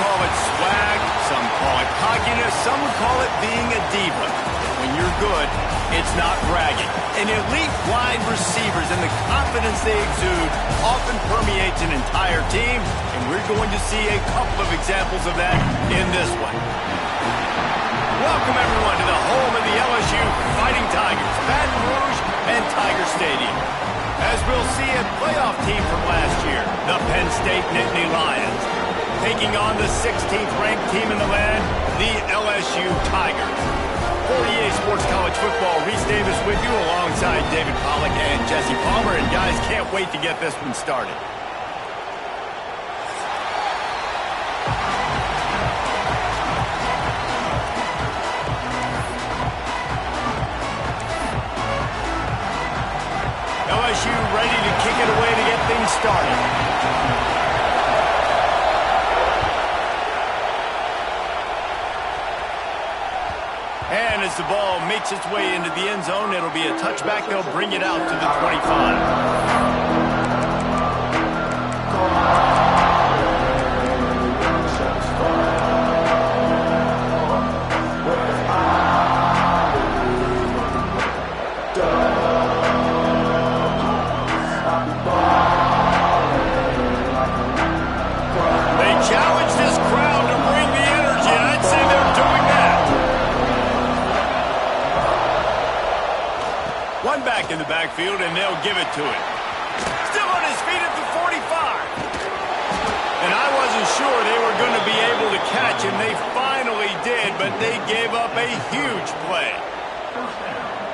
call it swag, some call it cockiness, some would call it being a diva. When you're good, it's not bragging. And elite wide receivers and the confidence they exude often permeates an entire team, and we're going to see a couple of examples of that in this one. Welcome, everyone, to the home of the LSU Fighting Tigers, Baton Rouge and Tiger Stadium. As we'll see, a playoff team from last year, the Penn State Nittany Lions, taking on the 16th ranked team in the land, the LSU Tigers. 48 Sports College Football, Reese Davis with you alongside David Pollack and Jesse Palmer. And guys, can't wait to get this one started. LSU ready to kick it away to get things started. And as the ball makes its way into the end zone, it'll be a touchback. They'll bring it out to the 25. They challenge this crowd to bring the energy, and I'd say they're doing that. One back in the backfield, and they'll give it to him. Still on his feet at the 45. And I wasn't sure they were going to be able to catch him. They finally did, but they gave up a huge play.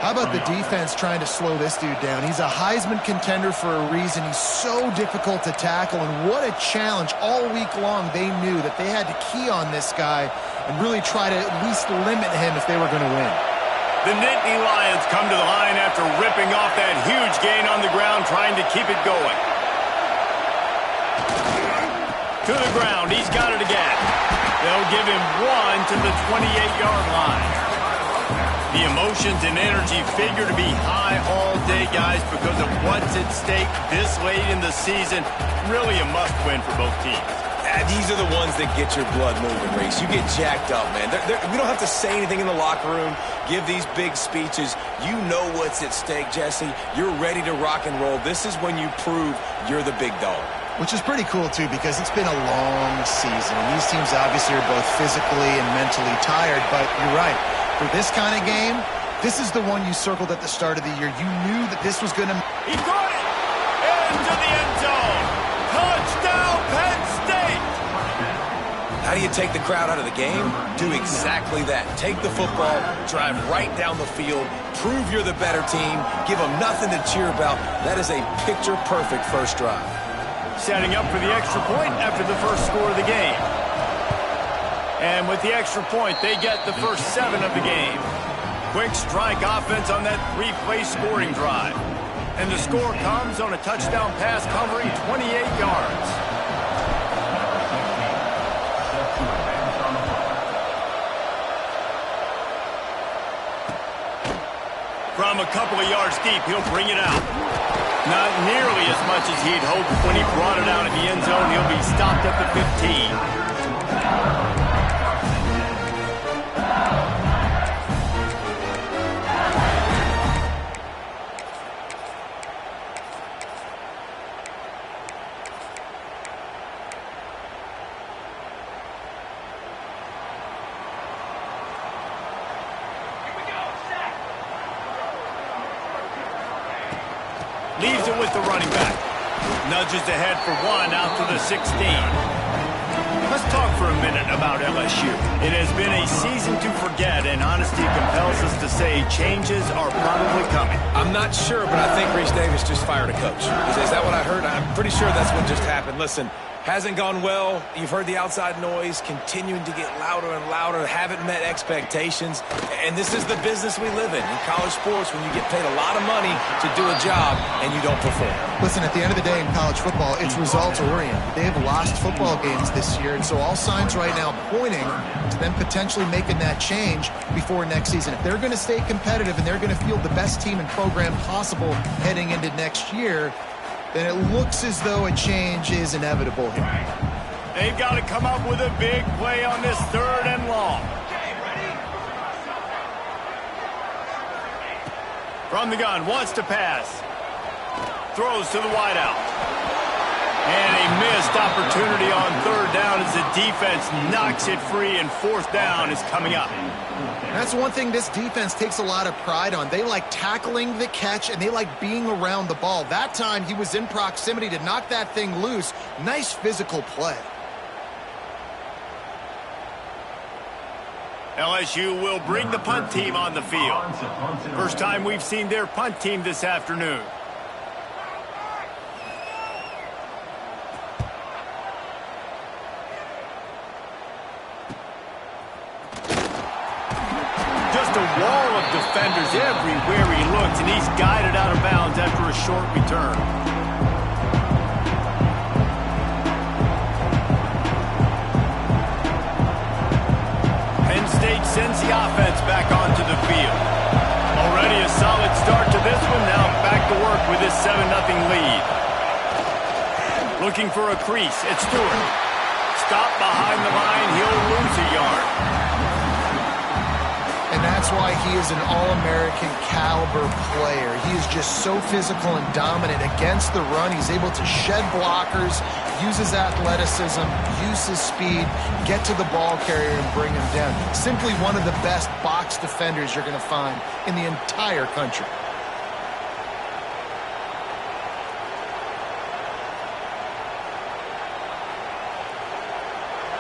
How about the defense trying to slow this dude down? He's a Heisman contender for a reason. He's so difficult to tackle, and what a challenge. All week long, they knew that they had to key on this guy and really try to at least limit him if they were going to win. The Nittany Lions come to the line after ripping off that huge gain on the ground, trying to keep it going. To the ground, he's got it again. They'll give him one to the 28-yard line. The emotions and energy figure to be high all day, guys, because of what's at stake this late in the season. Really a must-win for both teams. These are the ones that get your blood moving, Reese. You get jacked up, man. We don't have to say anything in the locker room, give these big speeches. You know what's at stake, Jesse. You're ready to rock and roll. This is when you prove you're the big dog. Which is pretty cool, too, because it's been a long season. And these teams obviously are both physically and mentally tired, but you're right. For this kind of game, this is the one you circled at the start of the year. You knew that this was going to... He got it! Into the end zone! Touchdown, Penn State! How do you take the crowd out of the game? Do exactly that. Take the football, drive right down the field, prove you're the better team, give them nothing to cheer about. That is a picture-perfect first drive. Setting up for the extra point after the first score of the game. And with the extra point, they get the first 7 of the game. Quick strike offense on that 3-play scoring drive. And the score comes on a touchdown pass covering 28 yards. From a couple of yards deep, he'll bring it out. Not nearly as much as he'd hoped when he brought it out in the end zone. He'll be stopped at the 15. Leaves it with the running back. Nudges ahead for one out to the 16. Let's talk for a minute about LSU. It has been a season to forget, and honesty compels us to say changes are probably coming. I'm not sure, but I think Reese Davis just fired a coach. Is that what I heard? I'm pretty sure that's what just happened. Listen, hasn't gone well. You've heard the outside noise continuing to get louder and louder. Haven't met expectations. And this is the business we live in college sports, when you get paid a lot of money to do a job and you don't perform. Listen, at the end of the day in college football, it's results-oriented. They have lost football games this year, and so all signs right now pointing to them potentially making that change before next season. If they're going to stay competitive and they're going to field the best team and program possible heading into next year, then it looks as though a change is inevitable here. They've got to come up with a big play on this 3rd and long. From the gun, wants to pass. Throws to the wideout. And a missed opportunity on 3rd down as the defense knocks it free, and 4th down is coming up. That's one thing this defense takes a lot of pride on. They like tackling the catch, and they like being around the ball. That time, he was in proximity to knock that thing loose. Nice physical play. LSU will bring the punt team on the field. First time we've seen their punt team this afternoon. Just a wall of defenders everywhere he looks, and he's guided out of bounds after a short return. Sends the offense back onto the field. Already a solid start to this one. Now back to work with his 7-0 lead. Looking for a crease. It's Stewart. Stop behind the line. He'll lose a yard. And that's why he is an All-American caliber player. He is just so physical and dominant against the run. He's able to shed blockers, use his athleticism, use his speed, get to the ball carrier and bring him down. Simply one of the best box defenders you're going to find in the entire country.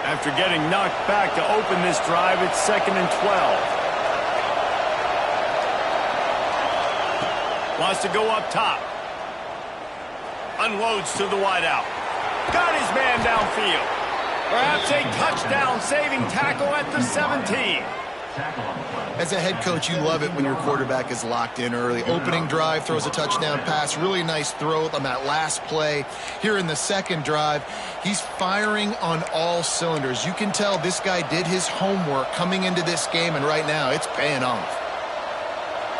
After getting knocked back to open this drive, it's 2nd and 12. Wants to go up top. Unloads to the wideout. Got his man downfield. Perhaps a touchdown-saving tackle at the 17. As a head coach, you love it when your quarterback is locked in early. Opening drive, throws a touchdown pass. Really nice throw on that last play. Here in the 2nd drive, he's firing on all cylinders. You can tell this guy did his homework coming into this game, and right now it's paying off.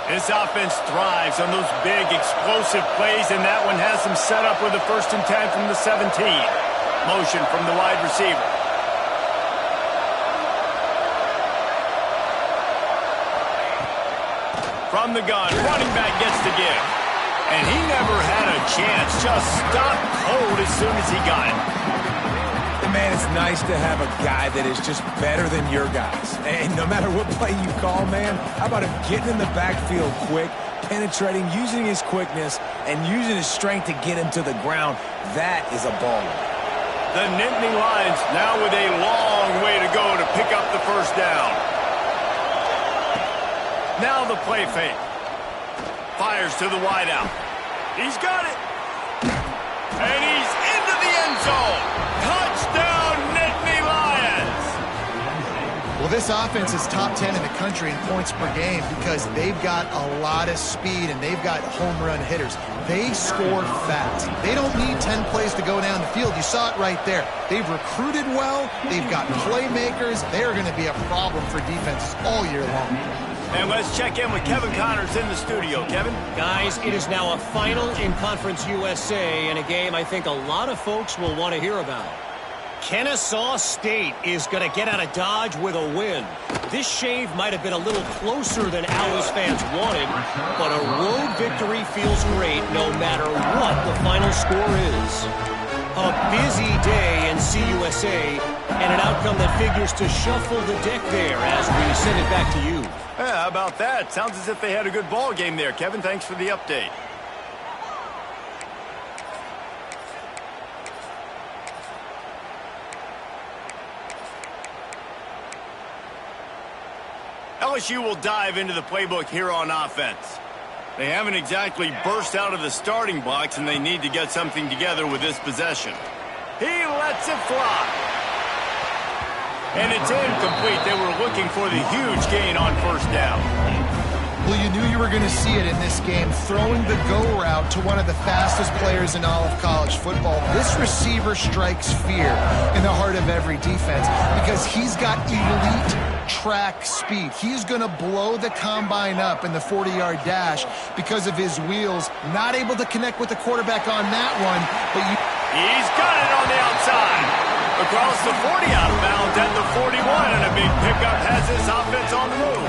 This offense thrives on those big, explosive plays, and that one has them set up with a 1st and 10 from the 17. Motion from the wide receiver. From the gun, running back gets the give. And he never had a chance, just stopped cold as soon as he got it. Man, it's nice to have a guy that is just better than your guys. And no matter what play you call, man, how about him getting in the backfield quick, penetrating, using his quickness, and using his strength to get him to the ground? That is a baller. The Nittany Lions now with a long way to go to pick up the 1st down. Now the play fake. Fires to the wideout. He's got it. And he's into the end zone. Touchdown, Nittany Lions! Well, this offense is top 10 in the country in points per game because they've got a lot of speed and they've got home run hitters. They score fast. They don't need 10 plays to go down the field. You saw it right there. They've recruited well. They've got playmakers. They're going to be a problem for defenses all year long. And let's check in with Kevin Connors in the studio. Kevin? Guys, it is now a final in Conference USA and a game I think a lot of folks will want to hear about. Kennesaw State is going to get out of Dodge with a win. This shave might have been a little closer than Owls fans wanted, but a road victory feels great no matter what the final score is. A busy day in CUSA and an outcome that figures to shuffle the deck there as we send it back to you. Yeah, how about that? Sounds as if they had a good ball game there. Kevin, thanks for the update. LSU will dive into the playbook here on offense. They haven't exactly burst out of the starting blocks, and they need to get something together with this possession. He lets it fly. And it's incomplete. They were looking for the huge gain on 1st down. Well, you knew you were going to see it in this game, throwing the go route to one of the fastest players in all of college football. This receiver strikes fear in the heart of every defense because he's got elite track speed. He's going to blow the combine up in the 40-yard dash because of his wheels. Not able to connect with the quarterback on that one, but he's got it on the outside. A Across the 40, out of bounds at the 41, and a big pickup has this offense on the move.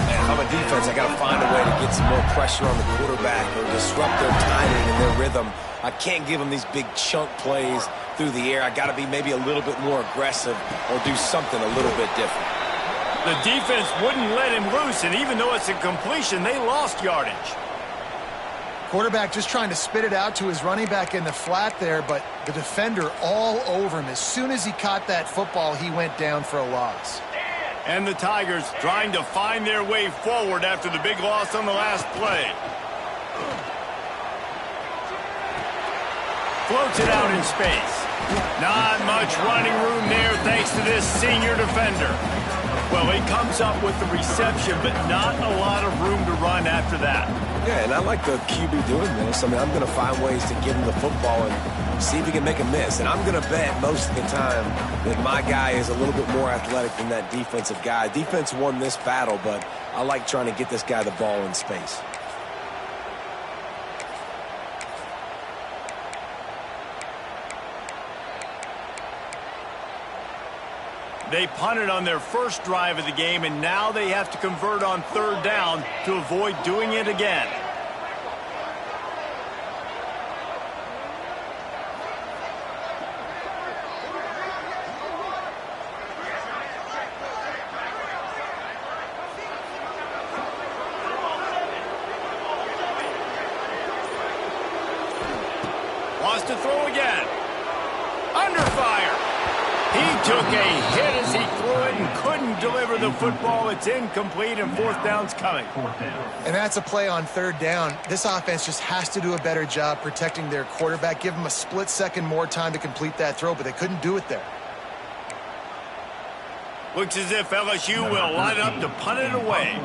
Man, if I'm a defense, I got to find a way to get some more pressure on the quarterback or disrupt their timing and their rhythm. I can't give them these big chunk plays through the air. I got to be maybe a little bit more aggressive or do something a little bit different. The defense wouldn't let him loose, and even though it's a completion, they lost yardage. Quarterback just trying to spit it out to his running back in the flat there, but the defender all over him. As soon as he caught that football, he went down for a loss. And the Tigers trying to find their way forward after the big loss on the last play. Floats it out in space. Not much running room there thanks to this senior defender. Well, he comes up with the reception, but not a lot of room to run after that. Yeah, and I like the QB doing this. I mean, I'm going to find ways to give him the football and see if he can make a miss. And I'm going to bet most of the time that my guy is a little bit more athletic than that defensive guy. Defense won this battle, but I like trying to get this guy the ball in space. They punted on their first drive of the game, and now they have to convert on third down to avoid doing it again. Wants to throw again. Under fire. He took a hit as he threw it and couldn't deliver the football. It's incomplete, and fourth down's coming. And that's a play on third down. This offense just has to do a better job protecting their quarterback. Give him a split second more time to complete that throw, but they couldn't do it there. Looks as if LSU will line up to punt it away.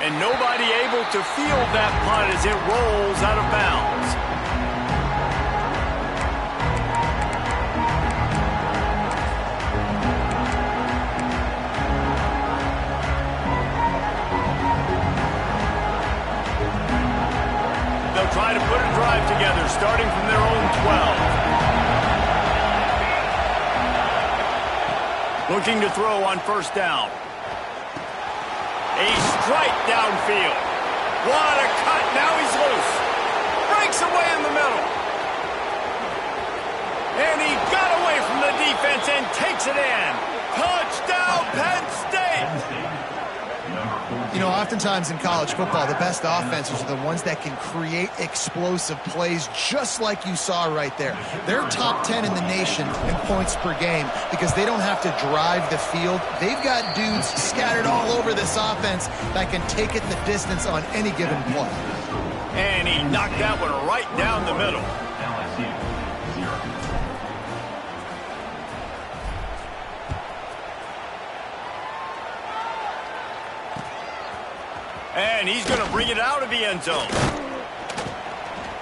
And nobody able to field that punt as it rolls out of bounds. They'll try to put a drive together, starting from their own 12. Looking to throw on first down. A strike downfield. What a cut. Now he's loose. Breaks away in the middle. And he got away from the defense and takes it in. Touchdown, Penn State. You know, oftentimes in college football, the best offenses are the ones that can create explosive plays just like you saw right there. They're top 10 in the nation in points per game because they don't have to drive the field. They've got dudes scattered all over this offense that can take it the distance on any given play. And he knocked that one right down the middle. And he's going to bring it out of the end zone.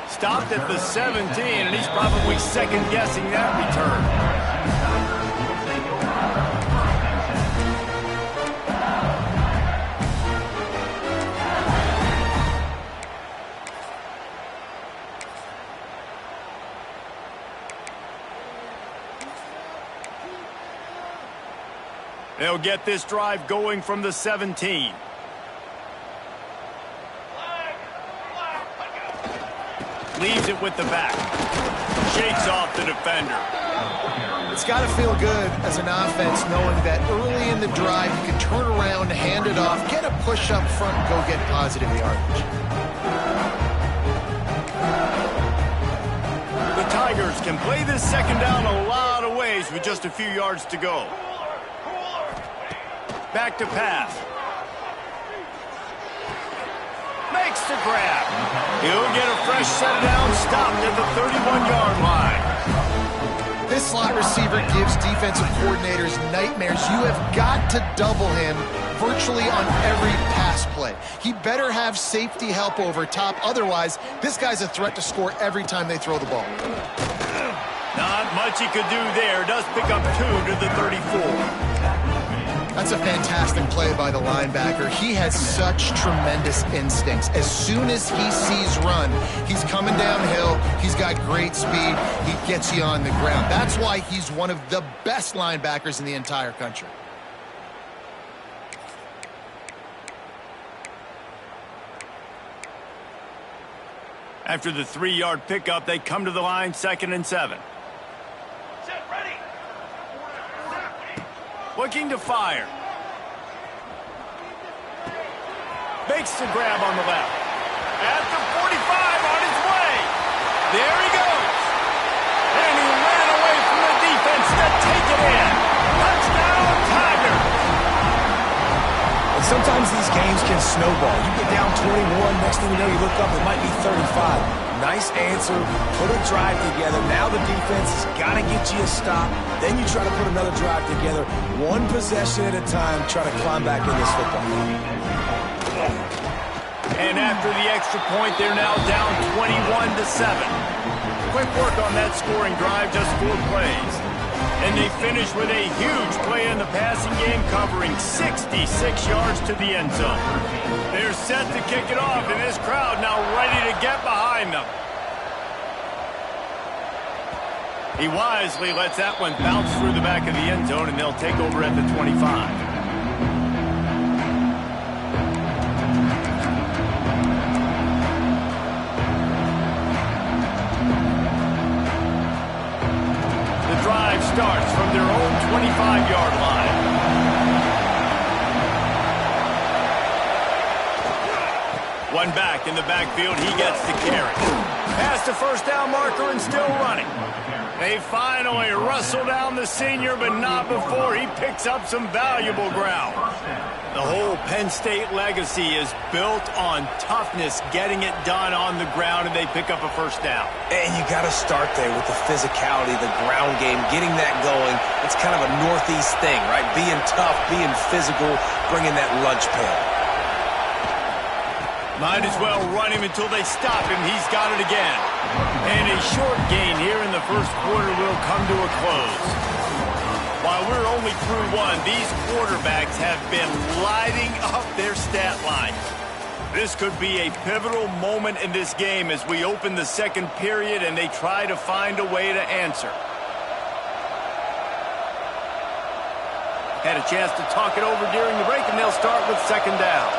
Stopped at the 17, and he's probably second-guessing that return. They'll get this drive going from the 17. Leaves it with the back. Shakes off the defender. It's got to feel good as an offense knowing that early in the drive you can turn around, hand it off, get a push up front, and go get positive yardage. The Tigers can play this second down a lot of ways with just a few yards to go. Back to pass. Makes the grab. He'll get a fresh set down, stopped at the 31-yard line. This slot receiver gives defensive coordinators nightmares. You have got to double him virtually on every pass play. He better have safety help over top. Otherwise, this guy's a threat to score every time they throw the ball. Not much he could do there. Does pick up 2 to the 34. That's a fantastic play by the linebacker. He has such tremendous instincts. As soon as he sees run, he's coming downhill. He's got great speed. He gets you on the ground. That's why he's one of the best linebackers in the entire country. After the 3-yard pickup, they come to the line, 2nd and 7. Set, ready. Looking to fire. Makes the grab on the left. At the 45, on his way. There he goes. And he ran away from the defense to take it in. Touchdown, Tigers. And sometimes these games can snowball. You get down 21, next thing you know, you look up, it might be 35. Nice answer, put a drive together. Now the defense has got to get you a stop. Then you try to put another drive together. One possession at a time, try to climb back in this football game. And after the extra point, they're now down 21-7. Quick work on that scoring drive, just 4 plays. And they finish with a huge play in the passing game, covering 66 yards to the end zone. They're set to kick it off, and this crowd now ready to get behind them. He wisely lets that one bounce through the back of the end zone, and they'll take over at the 25. Drive starts from their own 25-yard line. One back in the backfield, he gets the carry. Past the first down marker and still running. They finally rustle down the senior, but not before he picks up some valuable ground. The whole Penn State legacy is built on toughness, getting it done on the ground, and they pick up a first down. And you got to start there with the physicality, the ground game, getting that going. It's kind of a Northeast thing, right? Being tough, being physical, bringing that lunch pail. Might as well run him until they stop him. He's got it again. And a short gain here in the first quarter will come to a close. While we're only through one, these quarterbacks have been lighting up their stat lines. This could be a pivotal moment in this game as we open the second period and they try to find a way to answer. Had a chance to talk it over during the break, and they'll start with 2nd down.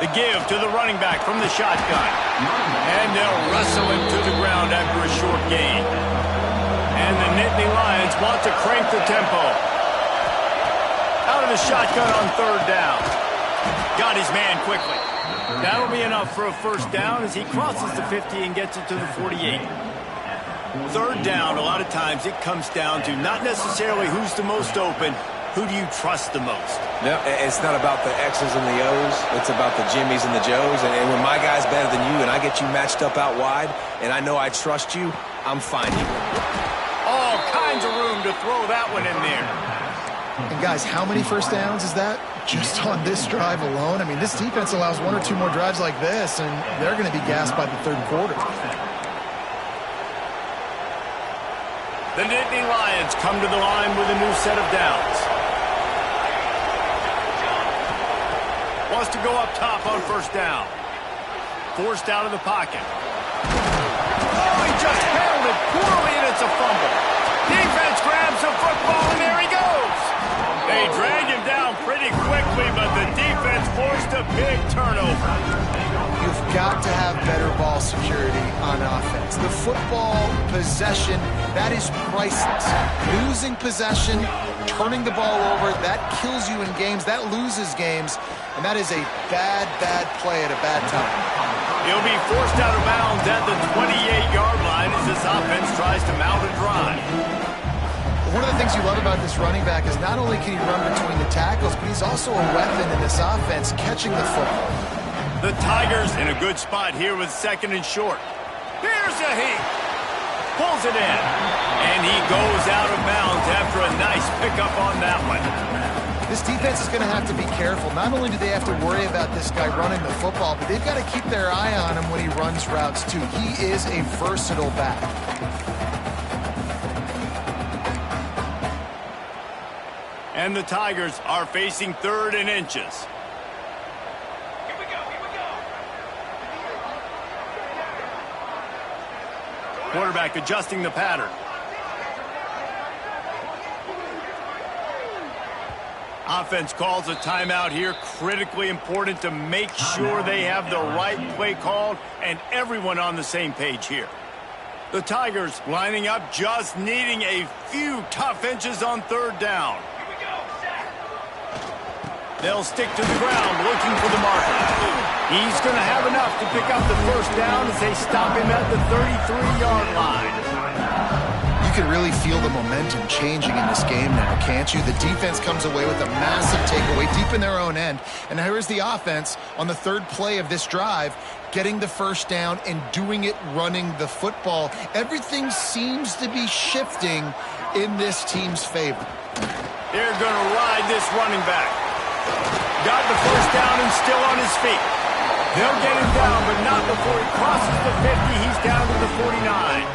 The give to the running back from the shotgun. And they'll wrestle him to the ground after a short gain. And the Nittany Lions want to crank the tempo. Out of the shotgun on 3rd down. Got his man quickly. That'll be enough for a first down as he crosses the 50 and gets it to the 48. 3rd down, a lot of times it comes down to not necessarily who's the most open, who do you trust the most? No, it's not about the X's and the O's. It's about the Jimmies and the Joes. And when my guy's better than you and I get you matched up out wide and I know I trust you, I'm finding you. All kinds of room to throw that one in there. And guys, how many first downs is that just on this drive alone? I mean, this defense allows 1 or 2 more drives like this, and they're going to be gassed by the 3rd quarter. The Nittany Lions come to the line with a new set of downs. Wants to go up top on 1st down. Forced out of the pocket. Oh, he just handled it poorly, and it's a fumble. Defense grabs the football, and there he goes. They drag him down pretty quickly, but the defense forced a big turnover. You've got to have better ball security on offense. The football possession, that is priceless. Losing possession, turning the ball over, that kills you in games, that loses games, and that is a bad, bad play at a bad time. He'll be forced out of bounds at the 28-yard line as this offense tries to mount a drive. One of the things you love about this running back is not only can he run between the tackles, but he's also a weapon in this offense, catching the football. The Tigers in a good spot here with 2nd and short. Here's a heat. Pulls it in. And he goes out of bounds after a nice pickup on that one. This defense is going to have to be careful. Not only do they have to worry about this guy running the football, but they've got to keep their eye on him when he runs routes too. He is a versatile back. And the Tigers are facing 3rd and inches. Here we go. Quarterback adjusting the pattern. Offense calls a timeout here. Critically important to make sure they have the right play called and everyone on the same page here. The Tigers lining up, just needing a few tough inches on 3rd down. Here we go. Set. They'll stick to the ground looking for the marker. He's going to have enough to pick up the 1st down as they stop him at the 33-yard line. You can really feel the momentum changing in this game now, can't you? The defense comes away with a massive takeaway deep in their own end. And here's the offense on the 3rd play of this drive, getting the 1st down and doing it running the football. Everything seems to be shifting in this team's favor. They're going to ride this running back. Got the 1st down and still on his feet. They'll get him down, but not before he crosses the 50. He's down to the 49.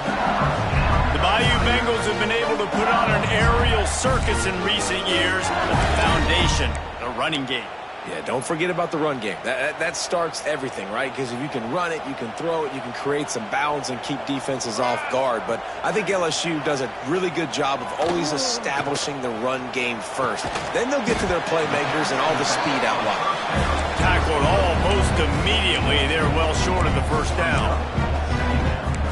The Bayou Bengals have been able to put on an aerial circus in recent years, but the foundation, the running game. Yeah, don't forget about the run game. That starts everything, right? Because if you can run it, you can throw it, you can create some balance and keep defenses off guard. But I think LSU does a really good job of always establishing the run game first. Then they'll get to their playmakers and all the speed out wide. Tackled almost immediately. They're well short of the 1st down.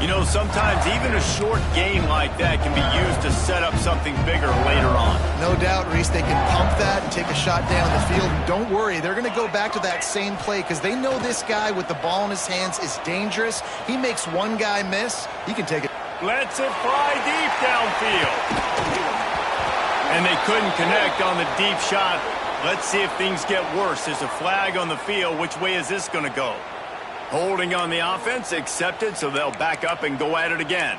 You know, sometimes even a short gain like that can be used to set up something bigger later on. No doubt, Reese, they can pump that and take a shot down the field. And don't worry, they're going to go back to that same play because they know this guy with the ball in his hands is dangerous. He makes one guy miss, he can take it. Lets it fly deep downfield. And they couldn't connect on the deep shot. Let's see if things get worse. There's a flag on the field. Which way is this going to go? Holding on the offense, accepted, so they'll back up and go at it again.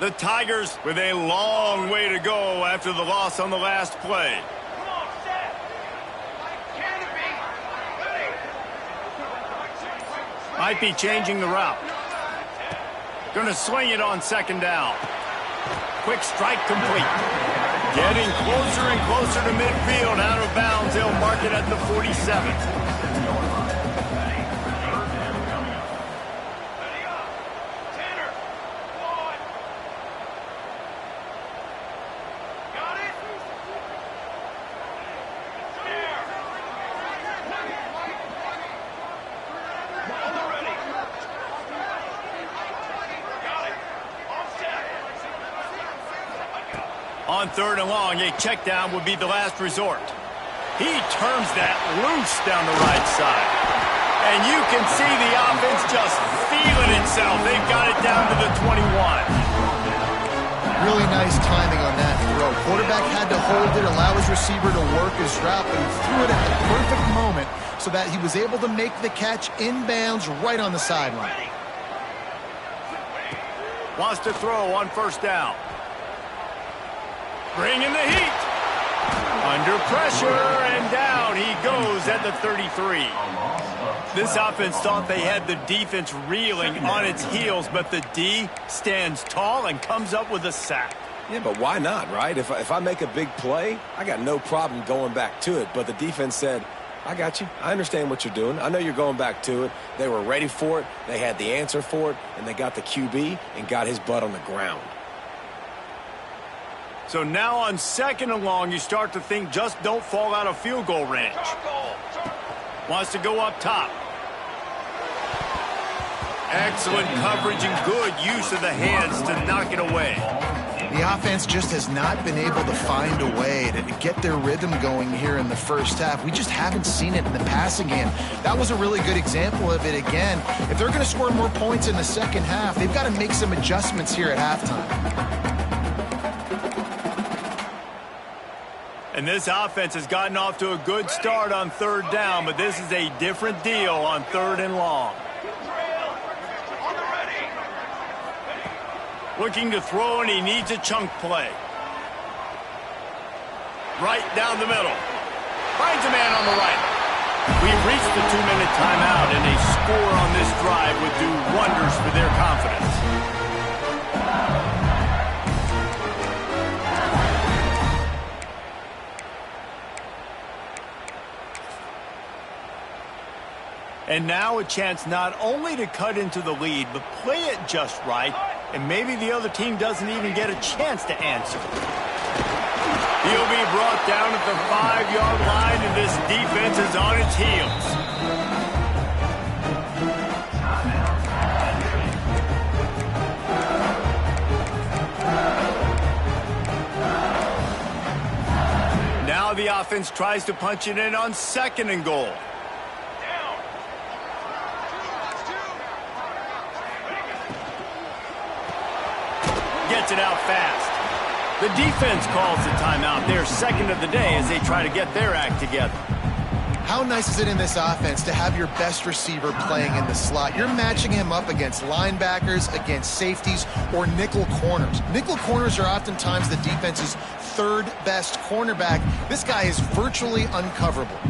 The Tigers with a long way to go after the loss on the last play. Come on, set. Canopy. Ready. Might be changing the route. Going to swing it on 2nd down. Quick strike complete. Getting closer and closer to midfield. Out of bounds. They'll mark it at the 47. On 3rd and long, a check down would be the last resort. He turns that loose down the right side. And you can see the offense just feeling itself. They've got it down to the 21. Really nice timing on that throw. Quarterback had to hold it, allow his receiver to work his route, but he threw it at the perfect moment so that he was able to make the catch inbounds right on the sideline. Wants to throw on 1st down. Bringing the heat. Under pressure, and down he goes at the 33. This offense thought they had the defense reeling on its heels, but the D stands tall and comes up with a sack. Yeah, but why not, right? If I make a big play, I got no problem going back to it. But the defense said, I got you. I understand what you're doing. I know you're going back to it. They were ready for it. They had the answer for it, and they got the QB and got his butt on the ground. So now on 2nd and long, you start to think just don't fall out of field goal range. Wants to go up top. Excellent coverage and good use of the hands to knock it away. The offense just has not been able to find a way to get their rhythm going here in the 1st half. We just haven't seen it in the passing game. That was a really good example of it again. If they're going to score more points in the 2nd half, they've got to make some adjustments here at halftime. And this offense has gotten off to a good start on third down, but this is a different deal on third and long. Looking to throw, and he needs a chunk play. Right down the middle. Finds a man on the right. We've reached the 2-minute timeout, and a score on this drive would do wonders for their confidence. And now a chance not only to cut into the lead, but play it just right, and maybe the other team doesn't even get a chance to answer. He'll be brought down at the 5-yard line, and this defense is on its heels. Now the offense tries to punch it in on 2nd and goal. Gets it out fast. The defense calls the timeout. Their 2nd of the day as they try to get their act together. How nice is it in this offense to have your best receiver playing in the slot? You're matching him up against linebackers, against safeties, or nickel corners. Nickel corners are oftentimes the defense's 3rd best cornerback. This guy is virtually uncoverable.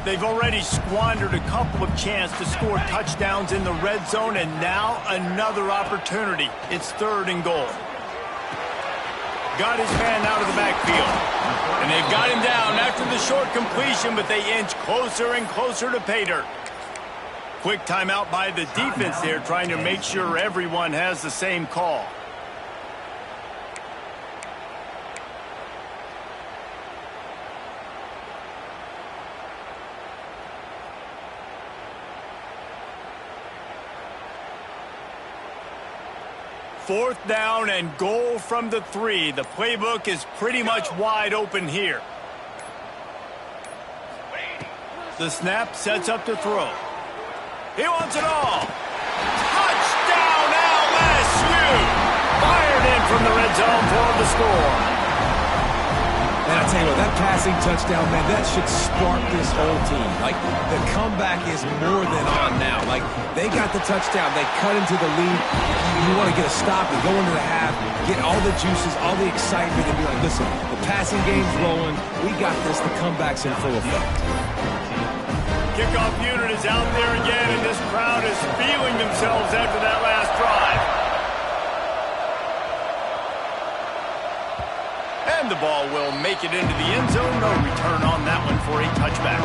They've already squandered a couple of chances to score touchdowns in the red zone, and now another opportunity. It's 3rd and goal. Got his man out of the backfield. And they've got him down after the short completion, but they inch closer and closer to pay dirt. Quick timeout by the defense there, trying to make sure everyone has the same call. Fourth down and goal from the 3. The playbook is pretty much wide open here. The snap sets up to throw. He wants it all. Touchdown LSU! Fired in from the red zone for the score. And I tell you what, that passing touchdown, man, that should spark this whole team. Like, the comeback is more than on now. Like, they got the touchdown. They cut into the lead. You want to get a stop and go into the half, get all the juices, all the excitement, and be like, listen, the passing game's rolling. We got this. The comeback's in full effect. Kickoff unit is out there again, and this crowd is feeling themselves after that last drive. And the ball will make it into the end zone. No return on that one for a touchback.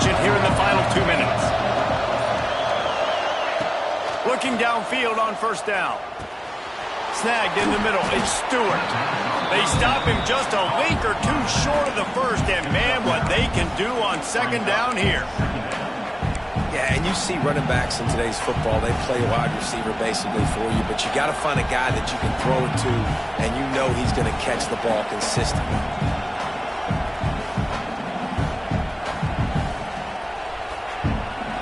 Here in the final 2 minutes. Looking downfield on first down. Snagged in the middle. It's Stewart. They stop him just a link or two short of the first, and man, what they can do on 2nd down here. Yeah, and you see running backs in today's football, they play wide receiver basically for you, but you got to find a guy that you can throw it to, and you know he's going to catch the ball consistently.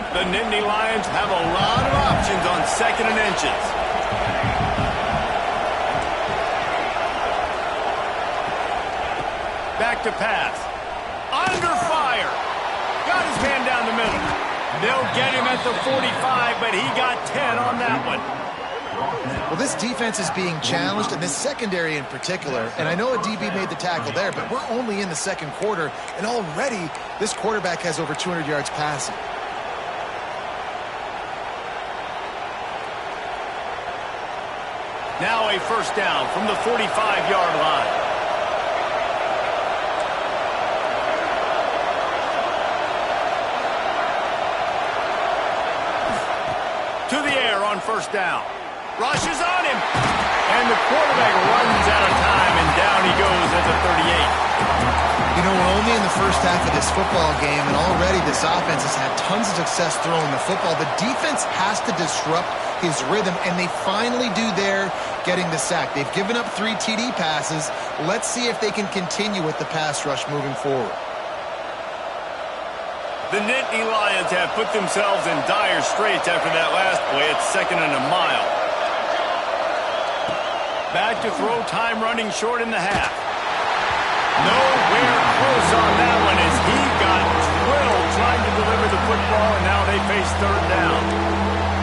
The Nittany Lions have a lot of options on 2nd and inches. Back to pass. Under fire. Got his man down the middle. They'll get him at the 45, but he got 10 on that one. Well, this defense is being challenged, and this secondary in particular. And I know a DB made the tackle there, but we're only in the 2nd quarter, and already this quarterback has over 200 yards passing. Now a first down from the 45-yard line. To the air on first down. Rushes on him. And the quarterback runs out of time, and down he goes at the 38. You know, know, we're only in the first half of this football game, and already this offense has had tons of success throwing the football. The defense has to disrupt his rhythm, and they finally do there, getting the sack. They've given up 3 TD passes. Let's see if they can continue with the pass rush moving forward. The Nittany Lions have put themselves in dire straits after that last play. It's 2nd and a mile. Back to throw, time running short in the half. Nowhere close on that one as he got drilled trying to deliver the football, and now they face 3rd down.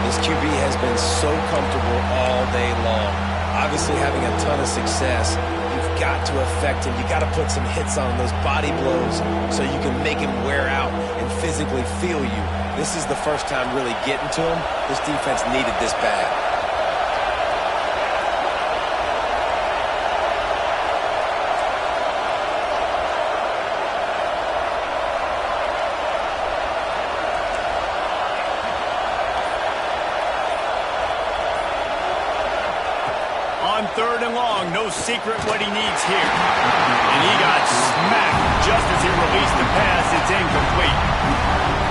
This QB has been so comfortable all day long. Obviously having a ton of success. You've got to affect him. You've got to put some hits on those body blows so you can make him wear out and physically feel you. This is the first time really getting to him. This defense needed this bad. On 3rd and long, no secret what he needs here. And he got smacked just as he released the pass. It's incomplete.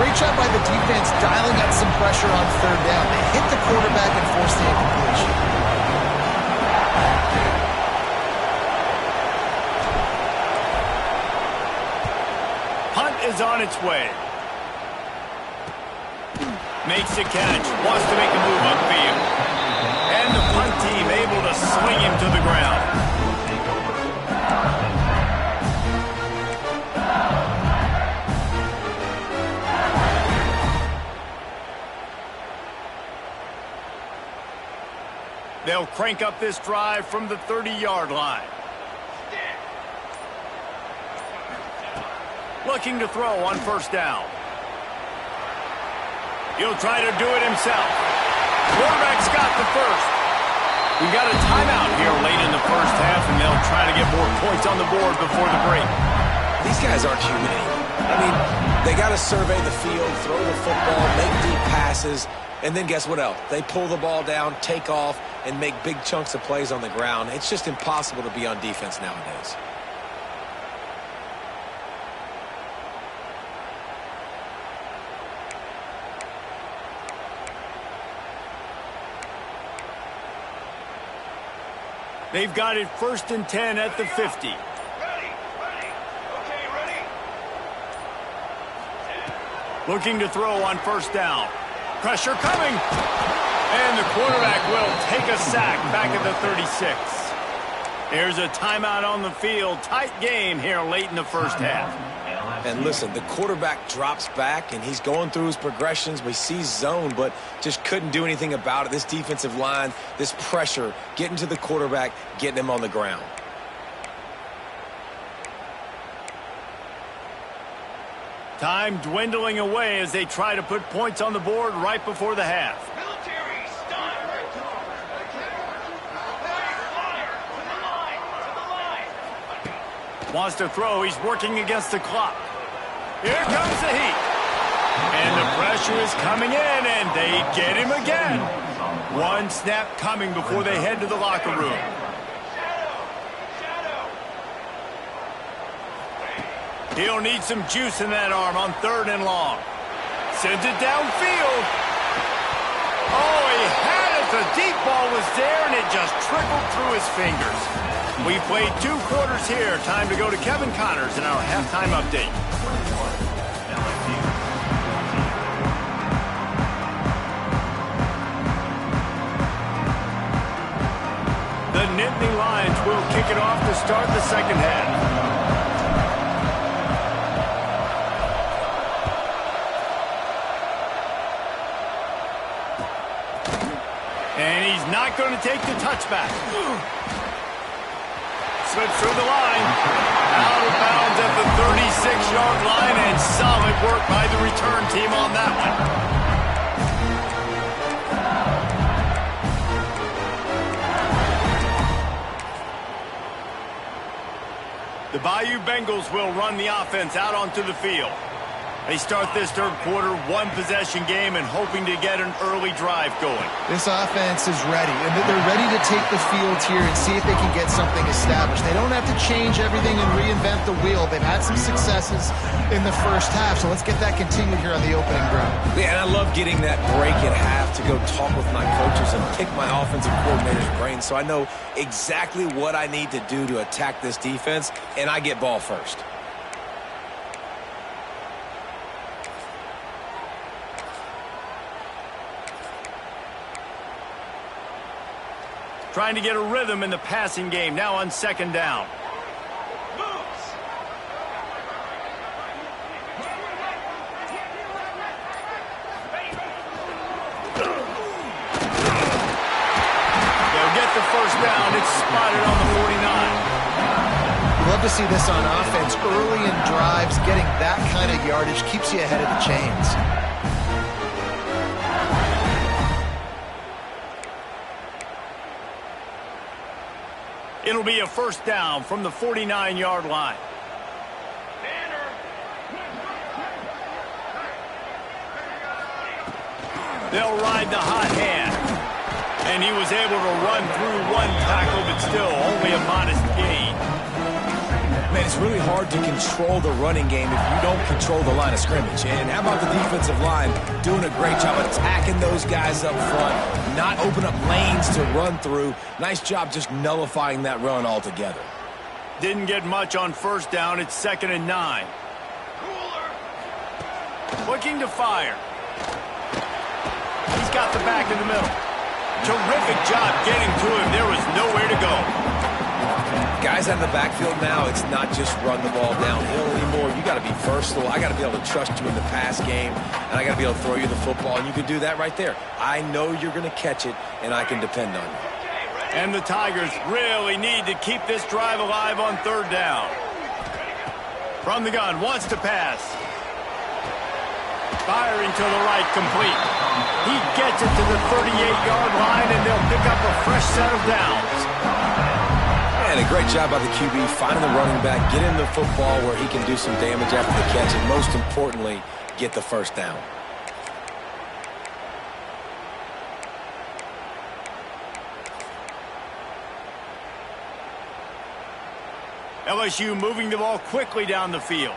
Great job by the defense dialing up some pressure on 3rd down. They hit the quarterback and forced the incompletion. Punt is on its way. Makes a catch. Wants to make a move upfield. And the punt team able to swing him to the ground. They'll crank up this drive from the 30-yard line. Looking to throw on 1st down. He'll try to do it himself. Quarterback's got the first. We've got a timeout here late in the first half, and they'll try to get more points on the board before the break. These guys aren't human anymore. I mean, they got to survey the field, throw the football, make deep passes, and then guess what else? They pull the ball down, take off, and make big chunks of plays on the ground. It's just impossible to be on defense nowadays. They've got it 1st and 10 at the 50. Ready. Okay, ready. Looking to throw on 1st down. Pressure coming. And the quarterback will take a sack back at the 36. There's a timeout on the field. Tight game here late in the first half. And listen, the quarterback drops back, and he's going through his progressions. We see zone, but just couldn't do anything about it. This defensive line, this pressure, getting to the quarterback, getting him on the ground. Time dwindling away as they try to put points on the board right before the half. Military stun. Fire to the line. Wants to throw. He's working against the clock. Here comes the heat. And the pressure is coming in, and they get him again. One snap coming before they head to the locker room. He'll need some juice in that arm on 3rd and long. Sends it downfield. Oh, he had it. The deep ball was there, and it just trickled through his fingers. We played 2 quarters here. Time to go to Kevin Connors in our halftime update. The Nittany Lions will kick it off to start the second half. And he's not going to take the touchback. Slips through the line. Out of bounds at the 36-yard line, and solid work by the return team on that one. The Bayou Bengals will run the offense out onto the field. They start this third quarter, one-possession game, and hoping to get an early drive going. This offense is ready, and they're ready to take the field here and see if they can get something established. They don't have to change everything and reinvent the wheel. They've had some successes in the first half, so let's get that continued here on the opening drive. Yeah, and I love getting that break at half to go talk with my coaches and pick my offensive coordinator's brain so I know exactly what I need to do to attack this defense, and I get ball first. Trying to get a rhythm in the passing game, now on second down. They'll get the first down. It's spotted on the 49. Love to see this on offense. Early in drives, getting that kind of yardage keeps you ahead of the chains. It'll be a first down from the 49-yard line. They'll ride the hot hand. And he was able to run through one tackle, but still only a modest gain. Man, it's really hard to control the running game if you don't control the line of scrimmage. And how about the defensive line doing a great job attacking those guys up front, not open up lanes to run through. Nice job just nullifying that run altogether. Didn't get much on first down. It's 2nd and 9. Looking to fire. He's got the back in the middle. Terrific job getting to him. There was nowhere to go. Guys out of the backfield now, it's not just run the ball downhill anymore. You got to be versatile. I got to be able to trust you in the pass game, and I got to be able to throw you the football, and you can do that right there. I know you're going to catch it, and I can depend on you. And the Tigers really need to keep this drive alive on third down. From the gun, wants to pass. Firing to the right, complete. He gets it to the 38-yard line, and they'll pick up a fresh set of downs. And a great job by the QB finding the running back, get him the football where he can do some damage after the catch, and most importantly, get the first down. LSU moving the ball quickly down the field.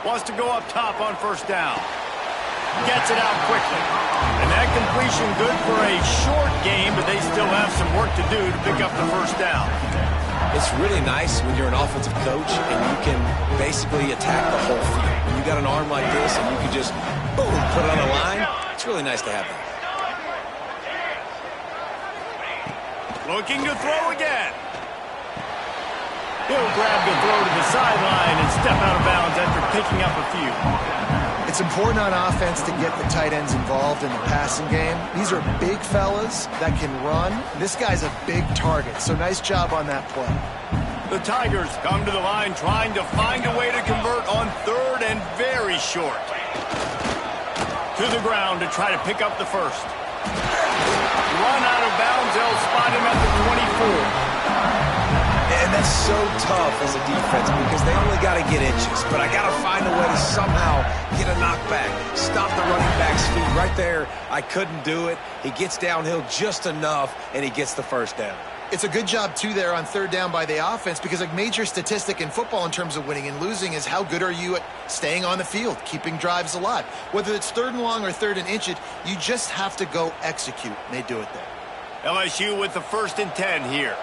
Wants to go up top on first down. Gets it out quickly. And that completion good for a short game, but they still have some work to do to pick up the first down. It's really nice when you're an offensive coach and you can basically attack the whole field. When you got an arm like this and you can just, boom, put it on the line, it's really nice to have that. Looking to throw again. He'll grab the throw to the sideline and step out of bounds after picking up a few. It's important on offense to get the tight ends involved in the passing game. These are big fellas that can run. This guy's a big target, so nice job on that play. The Tigers come to the line trying to find a way to convert on third and very short. To the ground to try to pick up the first. Run out of bounds, they'll spot him at the 24. And that's so tough as a defense because they only got to get inches. But I got to find a way to somehow get a knockback, stop the running back's feet. Right there, I couldn't do it. He gets downhill just enough, and he gets the first down. It's a good job, too, there on third down by the offense because a major statistic in football in terms of winning and losing is how good are you at staying on the field, keeping drives alive. Whether it's 3rd and long or 3rd and inches, you just have to go execute, and they do it there. LSU with the 1st and 10 here.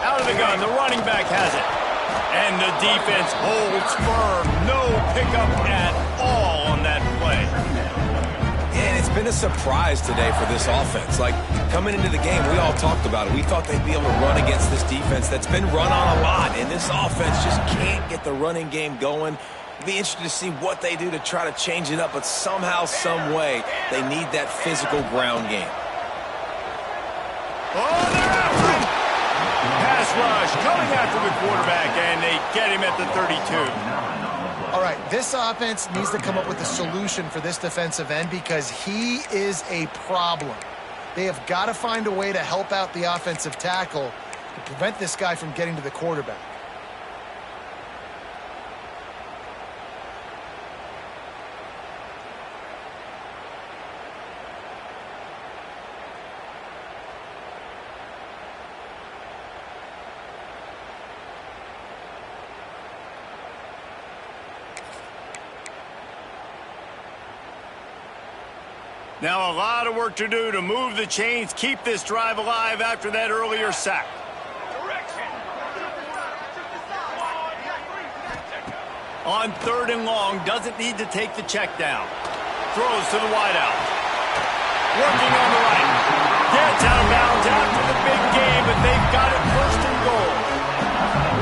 Out of the gun, the running back has it. And the defense holds firm. No pickup at all on that play. And it's been a surprise today for this offense. Like, coming into the game, we all talked about it. We thought they'd be able to run against this defense that's been run on a lot. And this offense just can't get the running game going. It'll be interesting to see what they do to try to change it up. But somehow, some way, they need that physical ground game. Oh, they're after him. Pass rush coming after the quarterback, and they get him at the 32. All right, this offense needs to come up with a solution for this defensive end because he is a problem. They have got to find a way to help out the offensive tackle to prevent this guy from getting to the quarterback. Now a lot of work to do to move the chains, keep this drive alive after that earlier sack. On 3rd and long, doesn't need to take the check down. Throws to the wideout. Working on the right. Gets out of bounds after the big game, but they've got it 1st and goal.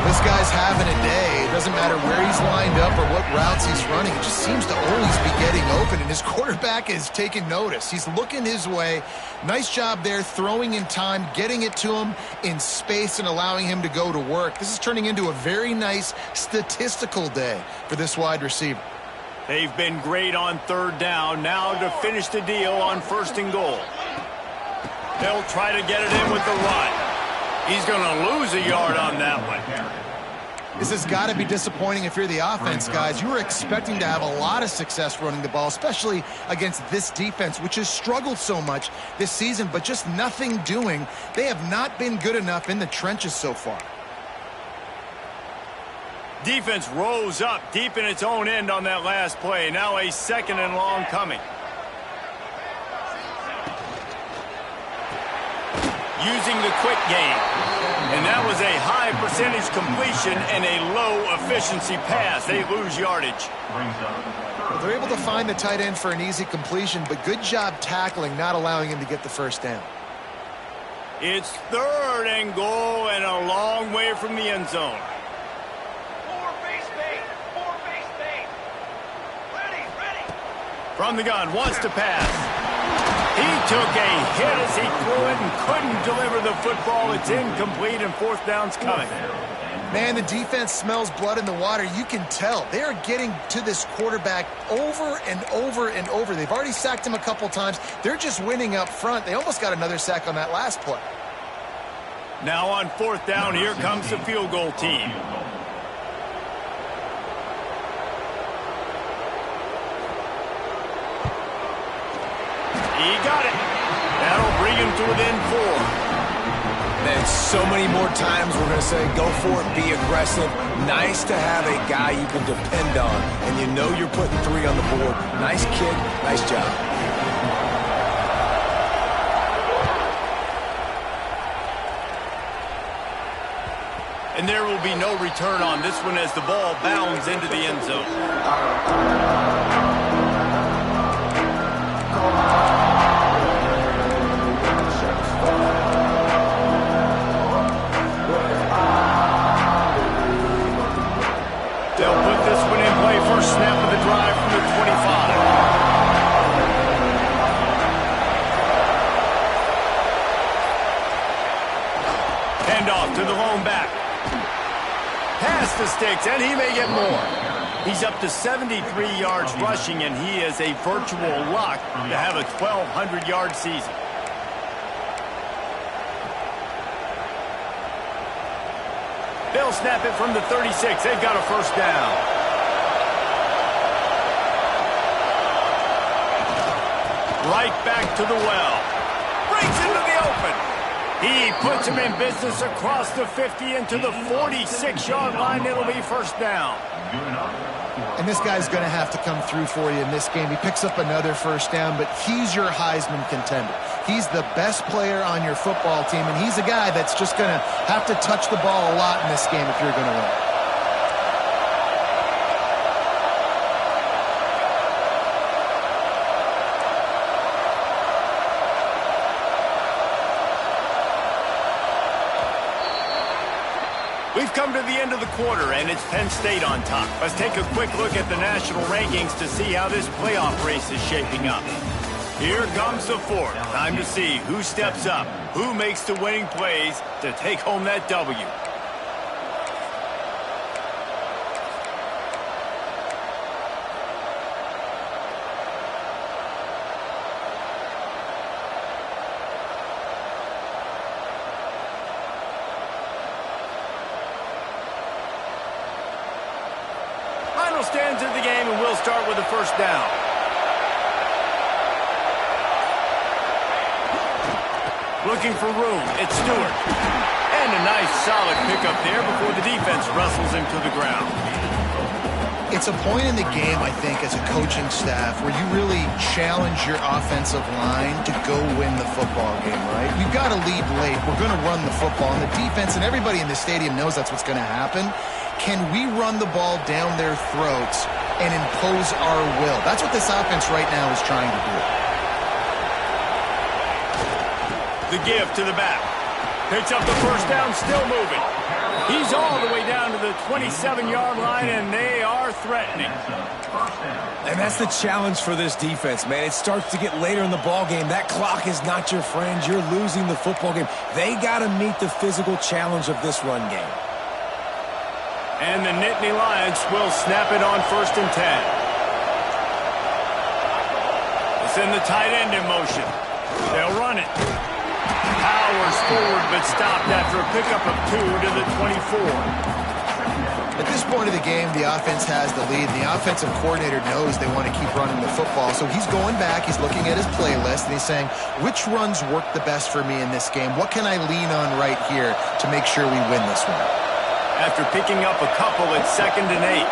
This guy's having a day. It doesn't matter where he's lined up or what routes he's running. He just seems to always be getting open, and his quarterback is taking notice. He's looking his way. Nice job there, throwing in time, getting it to him in space and allowing him to go to work. This is turning into a very nice statistical day for this wide receiver. They've been great on 3rd down. Now to finish the deal on 1st and goal. They'll try to get it in with the run. He's going to lose a yard on that one. This has got to be disappointing if you're the offense, guys. You were expecting to have a lot of success running the ball, especially against this defense, which has struggled so much this season, but just nothing doing. They have not been good enough in the trenches so far. Defense rose up deep in its own end on that last play. Now a 2nd and long coming. Using the quick game. And that was a high percentage completion and a low efficiency pass. They lose yardage. They're able to find the tight end for an easy completion, but good job tackling, not allowing him to get the 1st down. It's 3rd and goal and a long way from the end zone. Four base bait. Ready. From the gun, wants to pass. He took a hit as he threw it and couldn't deliver the football. It's incomplete and 4th down's coming. Man, the defense smells blood in the water. You can tell. They are getting to this quarterback over and over and over. They've already sacked him a couple times. They're just winning up front. They almost got another sack on that last play. Now on 4th down, here comes the field goal team. He got it. That'll bring him to within 4. Man, so many more times we're going to say, go for it, be aggressive. Nice to have a guy you can depend on, and you know you're putting 3 on the board. Nice kick, nice job. And there will be no return on this one as the ball bounds into the end zone. They'll put this one in play. First snap of the drive from the 25. Handoff to the lone back. Past the sticks, and he may get more. He's up to 73 yards rushing, and he is a virtual lock to have a 1,200-yard season. They'll snap it from the 36. They've got a 1st down. Right back to the well. Breaks into the open. He puts him in business across the 50 into the 46-yard line. It'll be 1st down. And this guy's going to have to come through for you in this game. He picks up another 1st down, but he's your Heisman contender. He's the best player on your football team, and he's a guy that's just going to have to touch the ball a lot in this game if you're going to win. We've come to the end of the quarter, and it's Penn State on top. Let's take a quick look at the national rankings to see how this playoff race is shaping up. Here comes the 4th. Time to see who steps up. Who makes the winning plays to take home that W? Final stands of the game, and we'll start with the first down. Looking for room, it's Stewart. And a nice solid pickup there before the defense wrestles him to the ground. It's a point in the game, I think, as a coaching staff where you really challenge your offensive line to go win the football game, right? We've got to lead late. We're going to run the football. And the defense and everybody in the stadium knows that's what's going to happen. Can we run the ball down their throats and impose our will? That's what this offense right now is trying to do. The give to the back. Picks up the first down, still moving. He's all the way down to the 27-yard line, and they are threatening. And that's the challenge for this defense, man. It starts to get later in the ball game. That clock is not your friend. You're losing the football game. They got to meet the physical challenge of this run game. And the Nittany Lions will snap it on 1st and 10. It's in the tight end in motion. They'll run it. Powers forward, but stopped after a pickup of 2 to the 24. At this point of the game, the offense has the lead. The offensive coordinator knows they want to keep running the football, so he's going back, he's looking at his playlist, and he's saying, which runs work the best for me in this game? What can I lean on right here to make sure we win this one? After picking up a couple at 2nd and 8.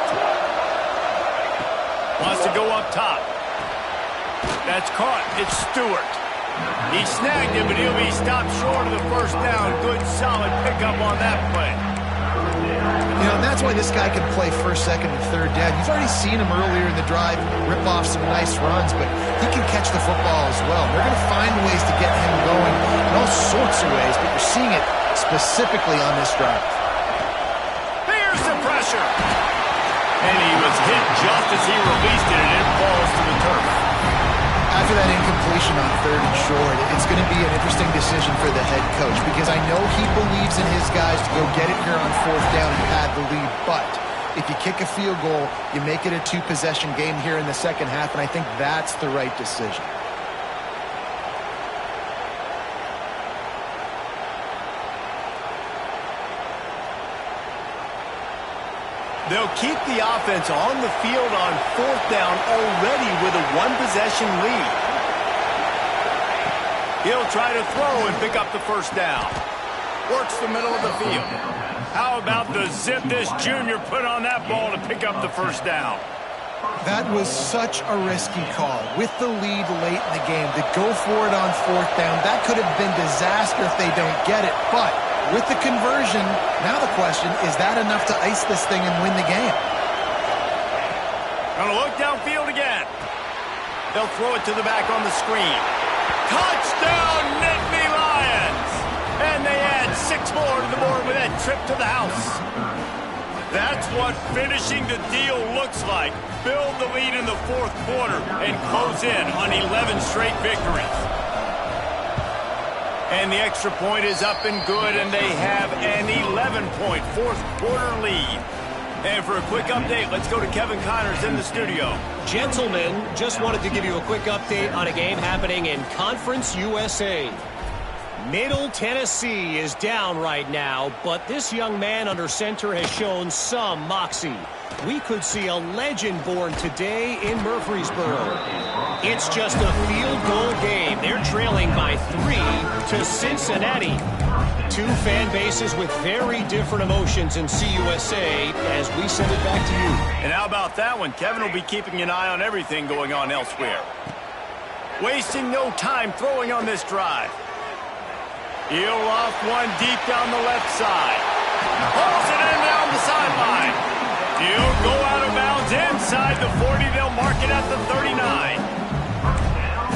Wants to go up top. That's caught. It's Stewart. He snagged him, but he'll be stopped short of the first down. Good, solid pickup on that play. You know, and that's why this guy can play 1st, 2nd, and 3rd down. You've already seen him earlier in the drive rip off some nice runs, but he can catch the football as well. They're going to find ways to get him going in all sorts of ways, but you're seeing it specifically on this drive. Here's the pressure. And he was hit just as he released it, and it falls to the turf. After that incompletion on 3rd and short, it's going to be an interesting decision for the head coach because I know he believes in his guys to go get it here on 4th down and pad the lead. But if you kick a field goal, you make it a 2-possession game here in the second half, and I think that's the right decision. They'll keep the offense on the field on 4th down already with a 1-possession lead. He'll try to throw and pick up the first down. Works the middle of the field. How about the zip this junior put on that ball to pick up the first down? That was such a risky call. With the lead late in the game, to go for it on 4th down, that could have been disaster if they don't get it. But with the conversion, now the question, is that enough to ice this thing and win the game? Gonna look downfield again. They'll throw it to the back on the screen. Touchdown, Nittany Lions! And they add 6 more to the board with that trip to the house. That's what finishing the deal looks like. Build the lead in the 4th quarter and close in on 11 straight victories. And the extra point is up and good, and they have an 11-point 4th quarter lead. And for a quick update, let's go to Kevin Connors in the studio. Gentlemen, just wanted to give you a quick update on a game happening in Conference USA. Middle Tennessee is down right now, but this young man under center has shown some moxie. We could see a legend born today in Murfreesboro. It's just a field goal game. They're trailing by 3 to Cincinnati. 2 fan bases with very different emotions in CUSA as we send it back to you. And how about that one? Kevin will be keeping an eye on everything going on elsewhere. Wasting no time throwing on this drive. He'll off one deep down the left side. Pulls it in down the sideline. He'll go out of bounds inside the 40. They'll mark it at the 39.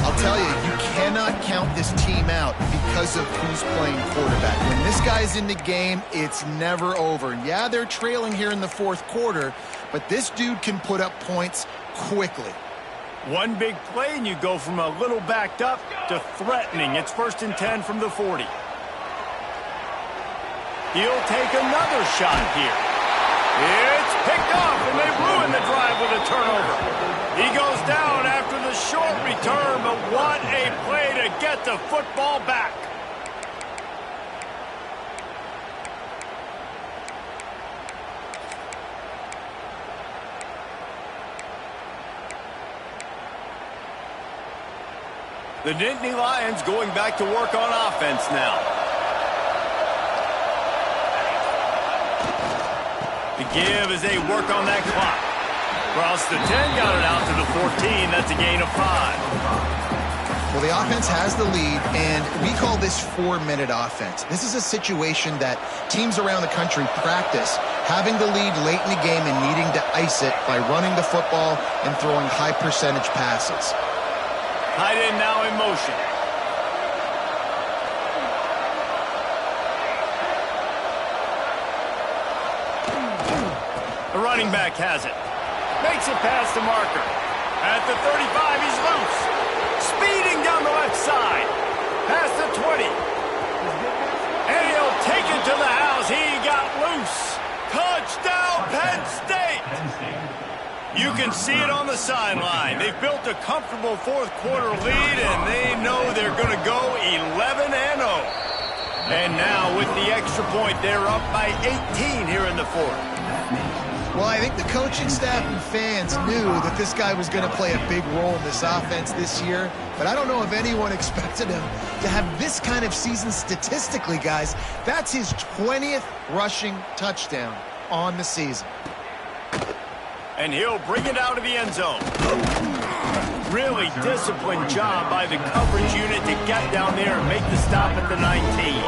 I'll tell you, you cannot count this team out because of who's playing quarterback. When this guy's in the game, it's never over. Yeah, they're trailing here in the 4th quarter, but this dude can put up points quickly. One big play, and you go from a little backed up to threatening. It's 1st and 10 from the 40. He'll take another shot here. It's picked off, and they ruin the drive with a turnover. He goes down after the short return, but what a play to get the football back. The Nittany Lions going back to work on offense now. The give as they work on that clock. Across the 10, got it out to the 14. That's a gain of 5. Well, the offense has the lead, and we call this 4-minute offense. This is a situation that teams around the country practice, having the lead late in the game and needing to ice it by running the football and throwing high-percentage passes. Tight end now in motion. The running back has it. Makes it past the marker. At the 35, he's loose. Speeding down the left side. Past the 20. And he'll take it to the house. He got loose. Touchdown, Penn State! You can see it on the sideline. They've built a comfortable fourth-quarter lead, and they know they're going to go 11-0. And now, with the extra point, they're up by 18 here in the fourth. Well, I think the coaching staff and fans knew that this guy was going to play a big role in this offense this year, but I don't know if anyone expected him to have this kind of season statistically, guys. That's his 20th rushing touchdown on the season. And he'll bring it out of the end zone. Really disciplined job by the coverage unit to get down there and make the stop at the 19.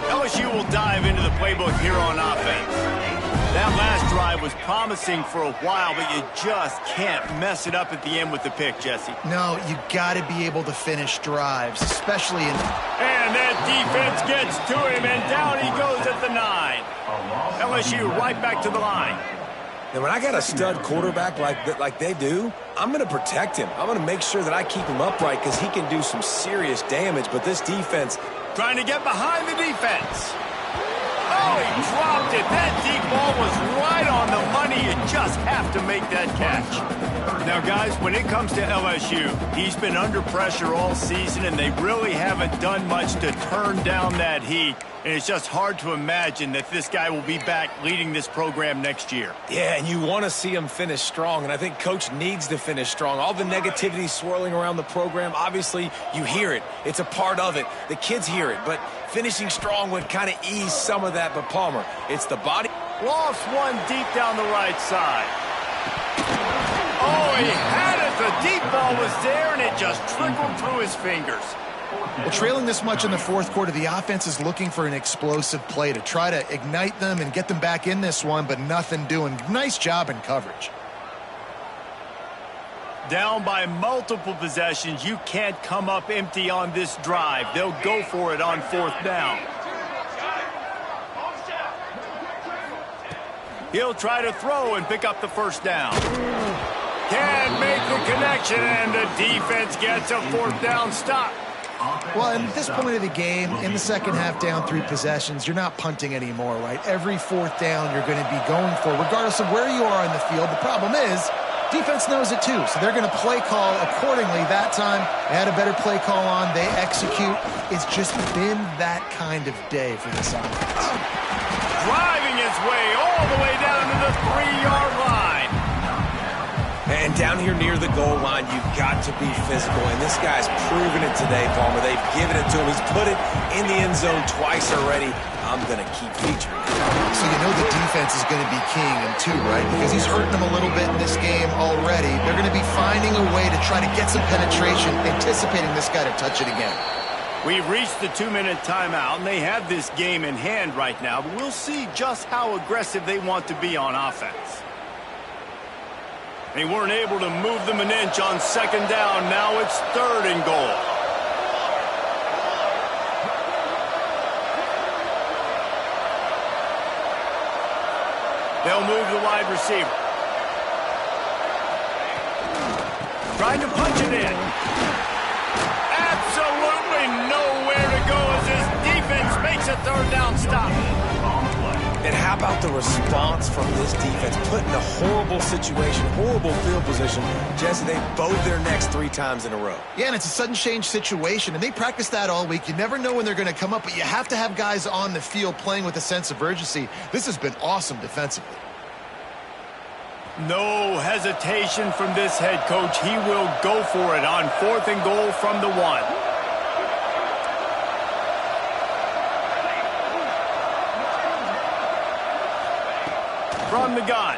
LSU will dive into the playbook here on offense. That last drive was promising for a while, but you just can't mess it up at the end with the pick, Jesse. No, you got to be able to finish drives, especially in... And that defense gets to him, and down he goes at the 9. LSU right back to the line. Now, when I got a stud quarterback like they do, I'm going to protect him. I'm going to make sure that I keep him upright because he can do some serious damage. But this defense... Trying to get behind the defense. Oh, he dropped it. That deep ball was right on the money. You just have to make that catch. Now, guys, when it comes to LSU, he's been under pressure all season, and they really haven't done much to turn down that heat. And it's just hard to imagine that this guy will be back leading this program next year. Yeah, and you want to see him finish strong, and I think Coach needs to finish strong. All the negativity swirling around the program, obviously, you hear it. It's a part of it. The kids hear it, but finishing strong would kind of ease some of that. But, Palmer, it's the body. Lost one deep down the right side. Oh, he had it. The deep ball was there, and it just trickled through his fingers. Well, trailing this much in the fourth quarter, the offense is looking for an explosive play to try to ignite them and get them back in this one, but nothing doing. Nice job in coverage. Down by multiple possessions, you can't come up empty on this drive. They'll go for it on 4th down. He'll try to throw and pick up the 1st down. Can't make the connection, and the defense gets a 4th down stop. Well, at this point of the game, in the second half, down 3 possessions, you're not punting anymore, right? Every 4th down you're going to be going for, regardless of where you are in the field. The problem is, defense knows it too, so they're going to play call accordingly. That time, they had a better play call on. They execute. It's just been that kind of day for this offense. Driving his way all the way down to the 3-yard line. And down here near the goal line, you've got to be physical. And this guy's proven it today, Palmer. They've given it to him. He's put it in the end zone twice already. I'm going to keep featuring it. So you know the defense is going to be keying him too, right? Because he's hurting them a little bit in this game already. They're going to be finding a way to try to get some penetration, anticipating this guy to touch it again. We've reached the 2-minute timeout, and they have this game in hand right now. But we'll see just how aggressive they want to be on offense. They weren't able to move them an inch on 2nd down. Now it's 3rd and goal. They'll move the wide receiver. Trying to punch it in. Absolutely nowhere to go as his defense makes a third down stop. And how about the response from this defense? Put in a horrible situation, horrible field position. Jesse, they bowed their necks 3 times in a row. Yeah, and it's a sudden change situation, and they practice that all week. You never know when they're going to come up, but you have to have guys on the field playing with a sense of urgency. This has been awesome defensively. No hesitation from this head coach. He will go for it on 4th and goal from the 1. From the gun.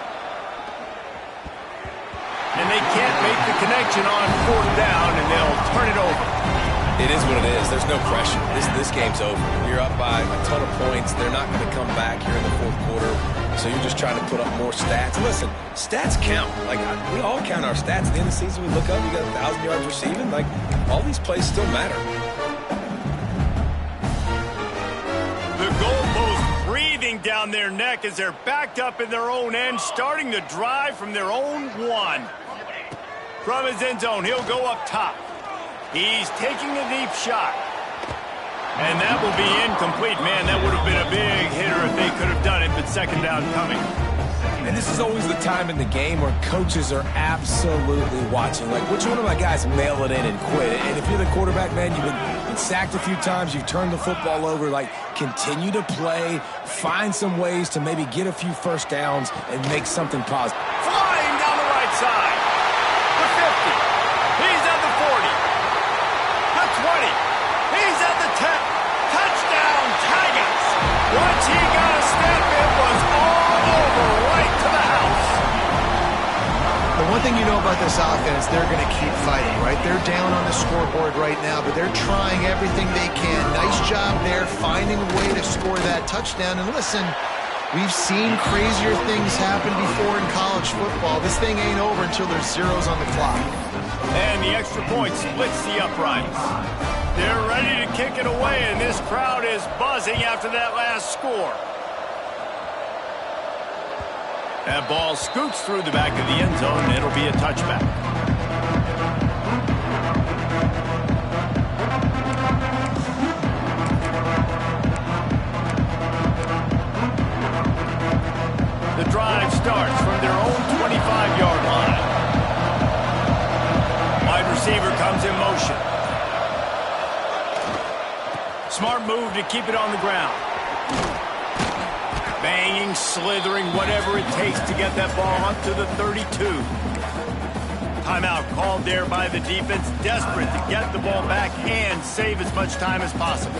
And they can't make the connection on 4th down, and they'll turn it over. It is what it is. There's no question. This game's over. You're up by a ton of points. They're not going to come back here in the 4th quarter, so you're just trying to put up more stats. Listen, stats count. Like, we all count our stats. At the end of the season, we look up, we got 1,000 yards receiving. Like, all these plays still matter. The goalpost breathing down their neck as they're backed up in their own end, starting the drive from their own 1. From his end zone, he'll go up top. He's taking a deep shot. And that will be incomplete. Man, that would have been a big hitter if they could have done it, but 2nd down coming. And this is always the time in the game where coaches are absolutely watching. Like, which one of my guys mail it in and quit? And if you're the quarterback, man, you've been sacked a few times, you've turned the football over. Like, continue to play, find some ways to maybe get a few first downs and make something positive. Flying down the right side. The 50. He's at the 40. The 20. He's at the 10. Touchdown, Tigers. Once he got a step, it was all over, right to the house. The one thing you know about this offense, they're going to keep fighting, right? They're down on the scoreboard right now, but they're trying everything they can. Nice job there, finding a way to score that touchdown. And listen, we've seen crazier things happen before in college football. This thing ain't over until there's zeros on the clock. And the extra point splits the uprights. They're ready to kick it away, and this crowd is buzzing after that last score. That ball scoots through the back of the end zone, and it'll be a touchback. The drive starts from their own 25-yard line. Wide receiver comes in motion. Smart move to keep it on the ground. Banging, slithering, whatever it takes to get that ball up to the 32. Timeout called there by the defense, desperate to get the ball back and save as much time as possible.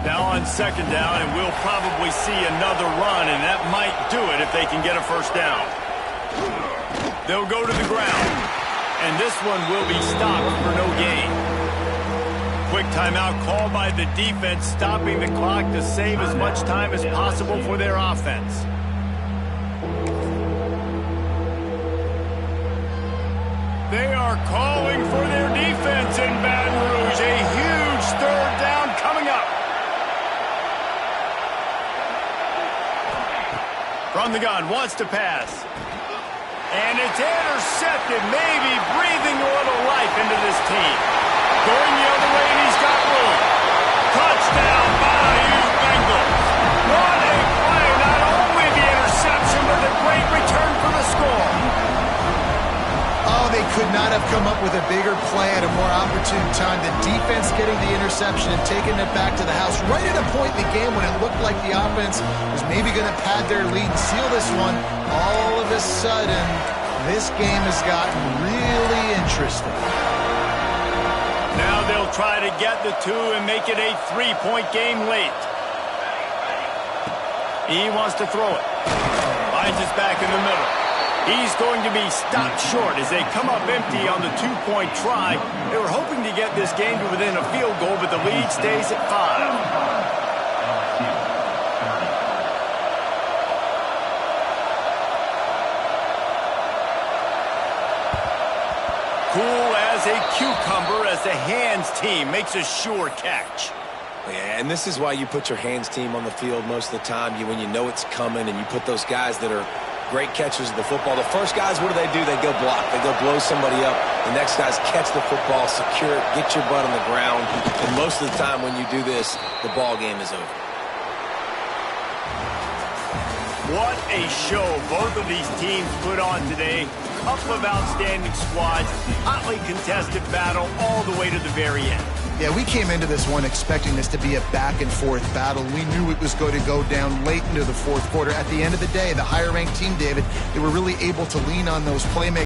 Now on 2nd down, and we'll probably see another run, and that might do it if they can get a first down. They'll go to the ground, and this one will be stopped for no gain. Quick timeout called by the defense, stopping the clock to save as much time as possible for their offense. They are calling for their defense in Baton Rouge. A huge 3rd down coming up. From the gun, wants to pass. And it's intercepted, maybe breathing a little life into this team. Going the other way, and he's got room. Touchdown, Bayou Bengals. What a play. Not only the interception, but a great return for the score. Oh, they could not have come up with a bigger play at a more opportune time. The defense getting the interception and taking it back to the house right at a point in the game when it looked like the offense was maybe going to pad their lead and seal this one. All of a sudden, this game has gotten really interesting. Now they'll try to get the 2 and make it a 3-point game late. He wants to throw it. Finds his back in the middle. He's going to be stopped short as they come up empty on the 2-point try. They were hoping to get this game to within a field goal, but the lead stays at 5. Cool as a cucumber as the hands team makes a sure catch. Yeah, and this is why you put your hands team on the field most of the time. When you know it's coming, and you put those guys that are great catchers of the football. The first guys, what do? They go block. They go blow somebody up. The next guys catch the football, secure it, get your butt on the ground. And most of the time when you do this, the ball game is over. What a show both of these teams put on today. Couple of outstanding squads, hotly contested battle all the way to the very end. Yeah, we came into this one expecting this to be a back-and-forth battle. We knew it was going to go down late into the fourth quarter. At the end of the day, the higher-ranked team, David, they were really able to lean on those playmakers.